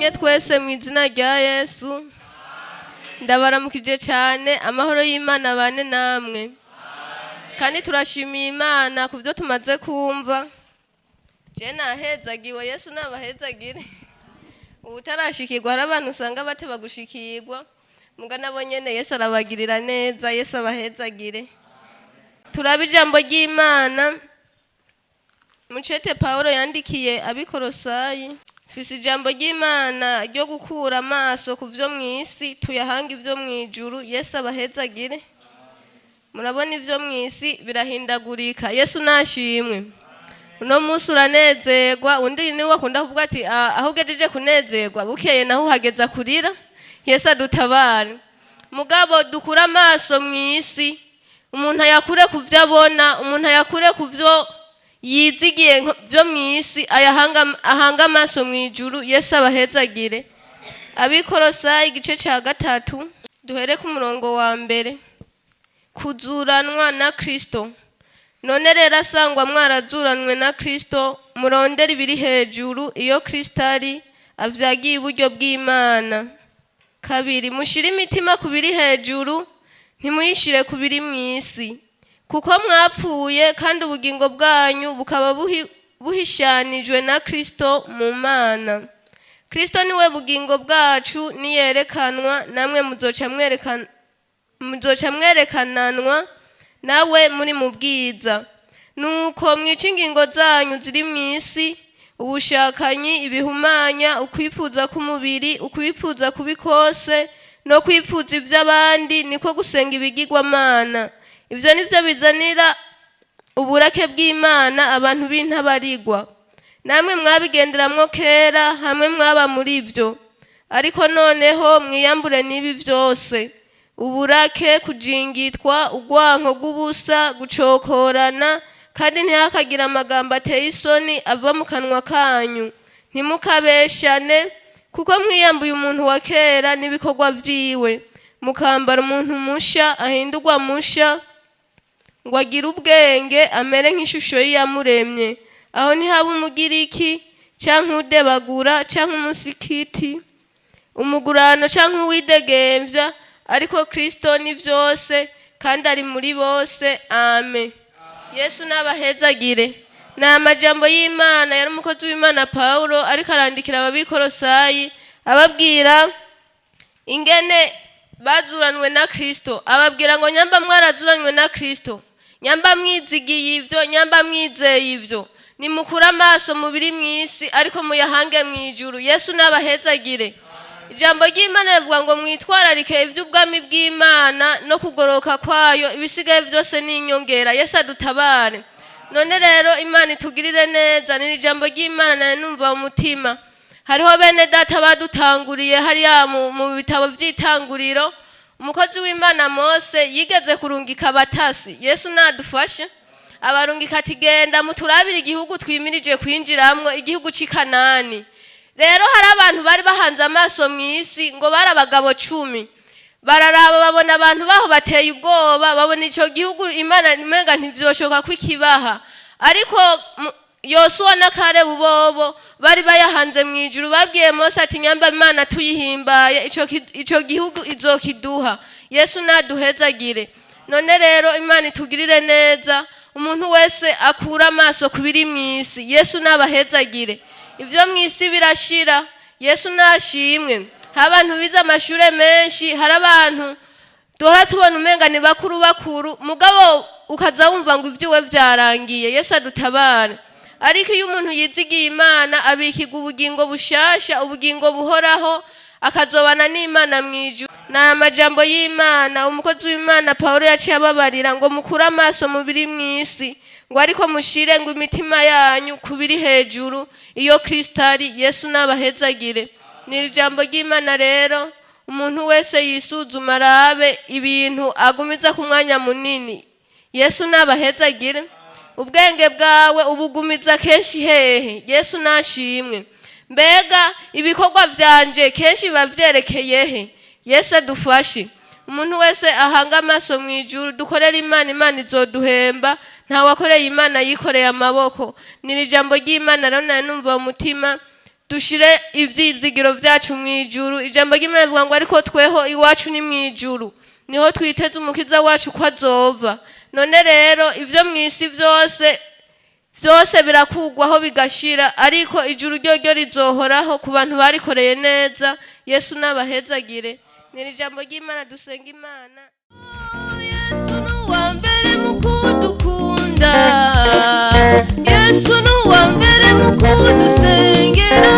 dusenge twese mu izina rya Yesu. Ndabaramukije cyane, amahoro y'Imana bane namwe. Kandi turashimiye Imana ku byo tumaze kumva. Je nahezagiwe, Yesu nabahezagire. Utarashikirwa hari abantu usanga bateba gushikirwa. Muga nabo nyene Yesu arabagirira neza, Yesu abahezagire. Turaba ijambo ry'Imana. Mucete Paulo yandikiye abikorosayi. Fisi ijambo ry'Imana ryo gukura amaso ku vyo mw'isi tuyahanga ivyo mw'ijuru. Yesu abahezagire. Murabona ivyo mw'isi birahindagurika. Yesu nashimwe. Uno munsi uranezerwa, undi ni wakunda kuvuga ati aho ugejeje kunezerwa bukeye naho uhageza kurira. Yesu adutabare. Mugabo dukura amaso mw'isi, umuntu ayakure ku vyo abona, umuntu ayakure ku vyo yizigiye vyo mw'isi, ahanga amaso mw'ijuru. Yesu abahezagire. Abikorosayi igice ca 3 duhere ku murongo wa mbere. Kuzuranwa na Kristo. None rero asangwa mwarazuranwe na Kristo, murondera ibiri hejuru iyo Kristo ari avyagiye iburyo bw'Imana. 2 mushire imitima ku biri hejuru, ntimuyishire ku biri mw'isi. Kuko mwapfuye kandi ubugingo bwanyu bukaba buhishanijwe na Kristo mu Mana. Kristo niwe bugingo bwacu, niyerekanwa namwe muzoca mwerekananwa nawe muri mu bwiza. Nuko mwica ingingo zanyu ziri mw'isi, ubushakanyi, ibihumanya, ukwifuza k'umubiri, ukwifuza kubi kose, no kwifuza ivy'abandi, niko gusenga ibigirwamana. Ivyo nivyo bizanira uburake bw'Imana abantu b'intabarigwa. Namwe mwabigenderamwo kera, hamwe mwaba muri vyo. Ariko noneho mwiyambure n'ibi vyose: uburake, kujingitwa, urwanko rw'ubusa, gucokorana, kandi ntihakagira amagambo ateye isoni ava mu kanwa kanyu. Ntimukabeshane, kuko mwiyambuye umuntu wa kera n'ibikorwa vyiwe, mukambara umuntu musha ahindurwa musha, ngo agire ubwenge amere nk'ishusho y'iyamuremye. Aho ntihaba umugiriki canke udebagura canke umusikiti, umugurano canke uwidegemvya, ariko Kristo ni vyose kandi ari muri bose. Amen. Yesu nabahezagire. Na amajambo y'Imana yari umukozi w'Imana Paulo ariko arandikira ababikorosayi ababwira ingene bazuranwe na Kristo. Ababwira ngo nyamba mwarazuranwe na Kristo, nyamba mwizigiye ivyo, nyamba mwizeye ivyo, nimukura amaso mu biri mw'isi ariko muyahange mw'ijuru. Yesu nabahezagire. Ijambo ry'Imana rivuga ngo mwitwararike ivy'ubwami bw'Imana no kugoroka kwayo, ibisigaye vyose ni inyongera. Yesu adutabare. None rero Imana itugirire neza. Ni ijambo ry'Imana naye numva mu mutima. Hariho bene data badutanguriye hariya mu bitabo vy'itanguriro. Umukozi w'Imana Mose yigeze kurungika abatasi. Yesu nadufashe. Abarungika ati genda muturabire igihugu twimirije kwinjiramwo, igihugu c'i Kanani. Rero hari abantu bari bahanze amaso mw'isi, ngo bari abagabo 10. Bararaba babona abantu baho bateye ubwoba, babona ico gihugu Imana imenga ntivyoshoka kwikibaha. Ariko Yosuwa na Kalebu bobo bari bayahanze mw'ijuru. Babwiye Mose ati nyamba Imana tuyihimbaye ico gihugu izokiduha. Yesu naduhezagire. None rero Imana itugirire neza. Umuntu wese akura amaso kubiri mw'isi. Yesu nabahezagire. Ivyo mw'isi birashira. Yesu nashimwe. Abantu bize amashure menshi, hari abantu duhora tubona umenga ni bakuru, mugabo ukaza wumva ngo ivyiwe vyarangiye. Yesu adutabare. Ariko iyo umuntu yizigiye Imana abikirwa ubugingo bushasha, ubugingo buhoraho, akazobana n'Imana mw'ijuru. Na amajambo y'Imana umukozi w'Imana Paulo yaciye ababarira ngo mukura amaso mu biri mw'isi, ngo ariko mushire ngo imitima yanyu kubiri hejuru iyo Kristo ari. Yesu nabahezagire. Ni ijambo ry'Imana rero, umuntu wese yisuzuma arabe ibintu agumiza ku mwanya munini. Yesu nabahezagire. Ubwenge bwawe ubugumiza kenshi hehe? Yesu nashimwe. Mbega ibikorwa vyanje kenshi bavyerekeye he? Yesu adufashe. Umuntu wese ahanga amaso mw'ijuru, dukorera Imana, Imana izoduhemba. Nta wakoreye Imana yikoreye amaboko. Ni ijambo ry'Imana rero naye numva mu mutima. dushire ivyizigiro vyacu mw'ijuru. Ijambo ry'Imana rivuga ngo ariko tweho iwacu ni mw'ijuru, niho twiteze umukiza wacu ko azova. None rero ivyo mw'isi vyose birakugwaho bigashira, ariko ijuru ryo rizohoraho ku bantu barikoreye neza. Yesu nabahezagire. Ni ijambo ry'Imana, dusenga Imana. Yesu nuwa mbere mu kudukunda, Yesu nuwa mbere mu kudusengera.